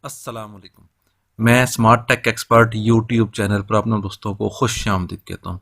अस्सलाम वालेकुम। मैं smart tech expert YouTube channel पर अपने दोस्तों को खुश आमदीद कहता हूँ।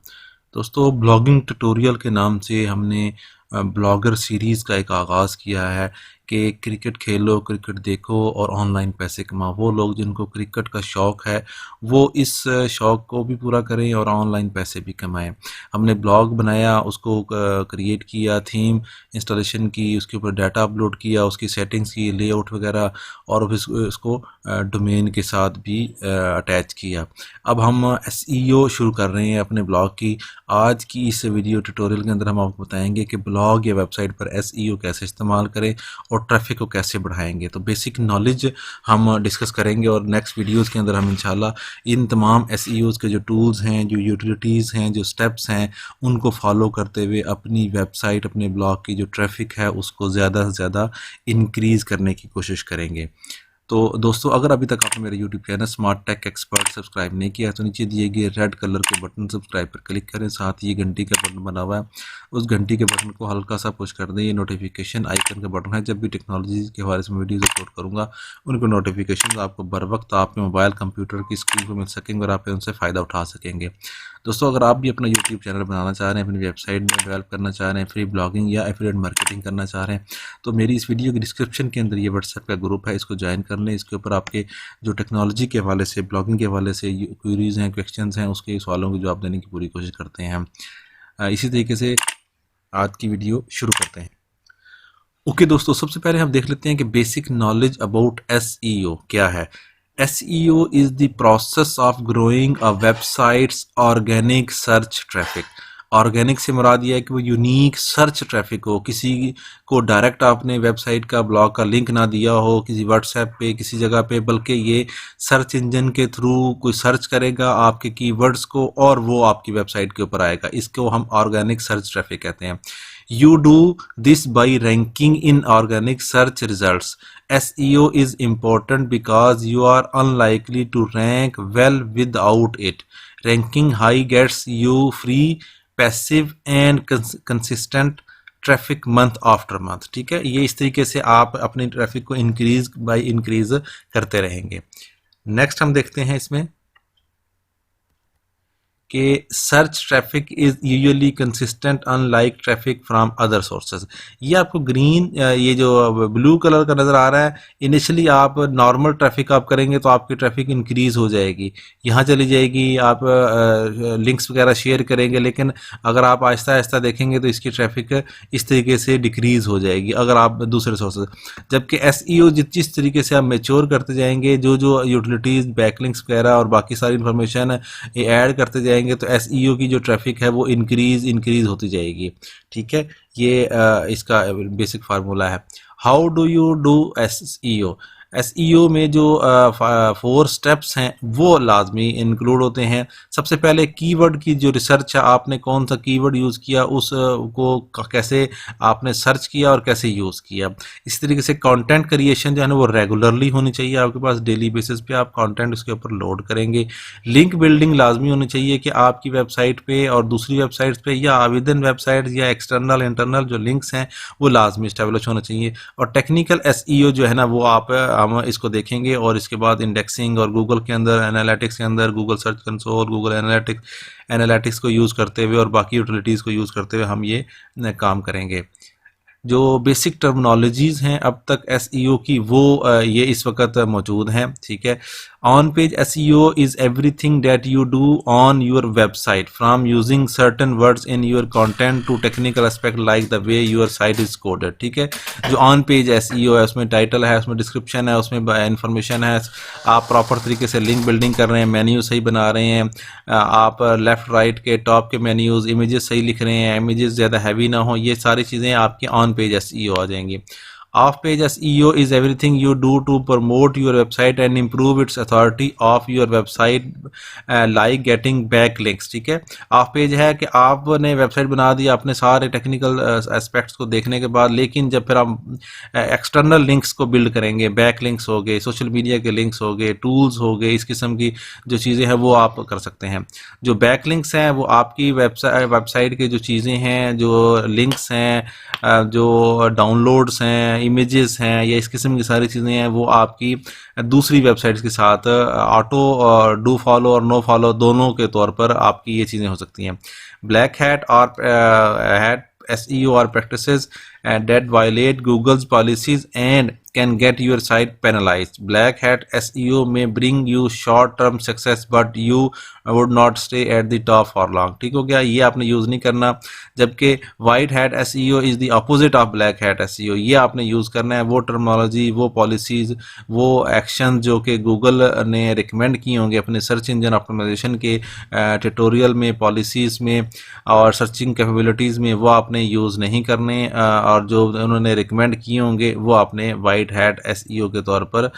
दोस्तों, ब्लॉगिंग ट्यूटोरियल के नाम से हमने ब्लॉगर सीरीज़ का एक आगाज़ किया है कि क्रिकेट खेलो, क्रिकेट देखो और ऑनलाइन पैसे कमाओ। वो लोग जिनको क्रिकेट का शौक़ है वो इस शौक़ को भी पूरा करें और ऑनलाइन पैसे भी कमाएं। हमने ब्लॉग बनाया, उसको क्रिएट किया, थीम इंस्टॉलेशन की, उसके ऊपर डाटा अपलोड किया, उसकी सेटिंग्स की, लेआउट वगैरह, और फिर इसको डोमेन के साथ भी अटैच किया। अब हम एसईओ शुरू कर रहे हैं अपने ब्लॉग की। आज की इस वीडियो ट्यूटोरियल के अंदर हम आपको बताएंगे कि ब्लॉग या वेबसाइट पर एसईओ कैसे इस्तेमाल करें और ट्रैफिक को कैसे बढ़ाएंगे। तो बेसिक नॉलेज हम डिस्कस करेंगे और नेक्स्ट वीडियोस के अंदर हम इंशाल्लाह इन तमाम एसईओज़ के जो टूल्स हैं, जो यूटिलिटीज़ हैं, जो स्टेप्स हैं, उनको फॉलो करते हुए अपनी वेबसाइट, अपने ब्लॉग की जो ट्रैफिक है उसको ज़्यादा से ज़्यादा इंक्रीज़ करने की कोशिश करेंगे। तो दोस्तों, अगर अभी तक आपने मेरे YouTube channel smart tech expert subscribe नहीं किया तो नीचे दिए गए रेड कलर के बटन सब्सक्राइब पर क्लिक करें। साथ ही घंटी का बटन बना हुआ है, उस घंटी के बटन को हल्का सा पुश कर दें। ये नोटिफिकेशन आइकन का बटन है। जब भी टेक्नोलॉजी के हवाले से वीडियोज़ अपलोड करूँगा उनको नोटिफिकेशन आपको बर वक्त आपके मोबाइल कंप्यूटर की स्क्रीन पर मिल सकेंगे और आप उनसे फ़ायदा उठा सकेंगे। दोस्तों, अगर आप भी अपना यूट्यूब चैनल बनाना चाह रहे हैं, अपनी वेबसाइट में डेवलप करना चाह रहे हैं, फ्री ब्लॉगिंग या एफिलिएट मार्केटिंग करना चाह रहे हैं, तो मेरी इस वीडियो की डिस्क्रिप्शन के अंदर ये व्हाट्सएप का ग्रुप है, इसको ज्वाइन कर लें। इसके ऊपर आपके जो टेक्नोलॉजी के हवाले से, ब्लॉगिंग के हवाले से क्वेरीज हैं, क्वेश्चंस हैं, उसके सवालों के जवाब देने की पूरी कोशिश करते हैं हम। इसी तरीके से आज की वीडियो शुरू करते हैं। ओके दोस्तों, सबसे पहले हम देख लेते हैं कि बेसिक नॉलेज अबाउट एसईओ क्या है। SEO is the process of growing a website's organic search traffic। Organic से मुराद ये है कि वो यूनिक सर्च ट्रैफिक हो, किसी को डायरेक्ट आपने वेबसाइट का ब्लॉग का लिंक ना दिया हो किसी व्हाट्सएप पे, किसी जगह पे, बल्कि ये सर्च इंजन के थ्रू कोई सर्च करेगा आपके कीवर्ड्स को और वो आपकी वेबसाइट के ऊपर आएगा। इसको हम ऑर्गेनिक सर्च ट्रैफिक कहते हैं। You do this by ranking in organic search results। SEO is important because you are unlikely to rank well without it। Ranking high gets you free, passive and consistent traffic month after month. ठीक है, ये इस तरीके से आप अपनी traffic को increase by increase करते रहेंगे। नेक्स्ट हम देखते हैं इसमें कि search traffic is usually consistent unlike traffic from other sources. ये आपको ग्रीन, ये जो ब्लू कलर का नज़र आ रहा है, इनिशियली आप नॉर्मल ट्रैफिक आप करेंगे तो आपकी ट्रैफिक इंक्रीज हो जाएगी, यहाँ चली जाएगी, आप लिंक्स वगैरह शेयर करेंगे, लेकिन अगर आप आहिस्ता आहिस्ता देखेंगे तो इसकी ट्रैफिक इस तरीके से डिक्रीज हो जाएगी अगर आप दूसरे सोर्सेज। जबकि एसईओ जिस तरीके से आप मेच्योर करते जाएंगे, जो जो यूटिलिटीज़, बैकलिंक्स वगैरह और बाकी सारी इंफॉर्मेशन ऐड करते जाएंगे, तो एसईओ की जो ट्रैफिक है वो इंक्रीज होती जाएगी। ठीक है, ये इसका बेसिक फार्मूला है। How do you do SEO. SEO में जो 4 स्टेप्स हैं वो लाजमी इंक्लूड होते हैं। सबसे पहले कीवर्ड की जो रिसर्च है, आपने कौन सा कीवर्ड यूज़ किया, उसको कैसे आपने सर्च किया और कैसे यूज़ किया। इस तरीके से कंटेंट क्रिएशन जो है ना वो रेगुलरली होनी चाहिए आपके पास, डेली बेसिस पे आप कंटेंट उसके ऊपर लोड करेंगे। लिंक बिल्डिंग लाजमी होनी चाहिए कि आपकी वेबसाइट पे और दूसरी वेबसाइट्स पे या विदिन वेबसाइट या एक्सटर्नल इंटरनल जो लिंक्स हैं वो लाजमी इस्टेब्लिश होना चाहिए। और टेक्निकल एसईओ जो है ना वो हम इसको देखेंगे, और इसके बाद इंडेक्सिंग और गूगल के अंदर एनालिटिक्स के अंदर Google search console, Google analytics को यूज़ करते हुए और बाकी यूटिलिटीज़ को यूज़ करते हुए हम ये काम करेंगे। जो बेसिक टर्मिनोलॉजीज़ हैं अब तक एसईओ की वो ये इस वक्त मौजूद हैं। ठीक है, on page SEO is everything that you do on your website, from using certain words in your content to technical aspect like the way your site is coded. ठीक है, जो ऑन पेज एसईओ है उसमें title है, उसमें description है, उसमें information है, आप प्रॉपर तरीके से लिंक बिल्डिंग कर रहे हैं, मेन्यू सही बना रहे हैं, आप लेफ़्ट राइट के टॉप के मेन्यूज़, इमेजेस सही लिख रहे हैं, इमेजेस ज़्यादा हैवी ना हो, ये सारी चीज़ें आपकी ऑन पेज एसईओ आ जाएंगी। Off page SEO is everything you do to promote your website and improve its authority of your website, like getting back links. ठीक है, ऑफ पेज है कि आपने वेबसाइट बना दी अपने सारे टेक्निकल एस्पेक्ट्स को देखने के बाद, लेकिन जब फिर हम एक्सटर्नल लिंक्स को बिल्ड करेंगे, बैक लिंक्स हो गए, सोशल मीडिया के लिंक्स हो गए, टूल्स हो गए, इस किस्म की जो चीज़ें हैं वो आप कर सकते हैं। जो बैक लिंक्स हैं वो आपकी वेबसाइट की जो चीज़ें हैं, जो लिंक्स हैं, जो डाउनलोड्स हैं इमेजेस हैं या इस किस्म की सारी चीज़ें हैं वो आपकी दूसरी वेबसाइट्स के साथ ऑटो डू फॉलो और नो फॉलो दोनों के तौर पर आपकी ये चीज़ें हो सकती हैं। ब्लैक हैट और hat SEO or practices that violate Google's policies and can get your site penalized. Black hat SEO may bring you short-term success, but you would not stay at the top for long. ठीक हो गया, ये आपने use नहीं करना। जबकि white hat SEO is the opposite of black hat SEO, ये आपने यूज़ करना है वो टर्मिनोलॉजी, वो पॉलिसीज़, वो एक्शन जो कि गूगल ने रिकमेंड किए होंगे अपने सर्च इंजन ऑप्टिमाइजेशन के ट्यूटोरियल में, पॉलिसीज़ में और सर्चिंग कैपेबिलिटीज़ में, वो आपने यूज़ नहीं करने और जो उन्होंने रिकमेंड किए होंगे वो आपने वाइट हैट SEO के तौर पर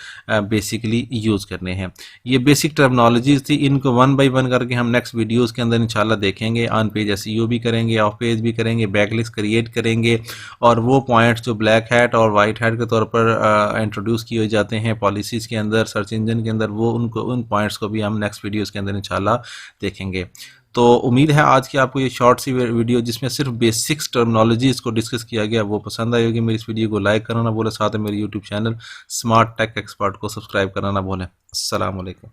बेसिकली यूज़ करने हैं। ये बेसिक टर्मिनोलॉजीज़ थी, इनको वन बाय वन करके हम नेक्स्ट वीडियोस के अंदर इंशाल्लाह देखेंगे। ऑन पेज SEO भी करेंगे, ऑफ पेज भी करेंगे, बैकलिंक्स क्रिएट करेंगे और वो पॉइंट्स जो ब्लैक हैट और वाइट हैट के तौर पर इंट्रोड्यूस किए जाते हैं पॉलिसीज़ के अंदर, सर्च इंजन के अंदर, वो उन पॉइंट्स को भी हम नेक्स्ट वीडियोज़ के अंदर इंशाल्लाह देखेंगे। तो उम्मीद है आज की आपको ये शॉर्ट सी वीडियो जिसमें सिर्फ बेसिक्स टर्मिनोलॉजीज़ को डिस्कस किया गया वो पसंद आई होगी। मेरी इस वीडियो को लाइक करना ना भूलें, साथ में मेरे YouTube channel smart tech expert को सब्सक्राइब करना ना भूलें। अस्सलाम वालेकुम।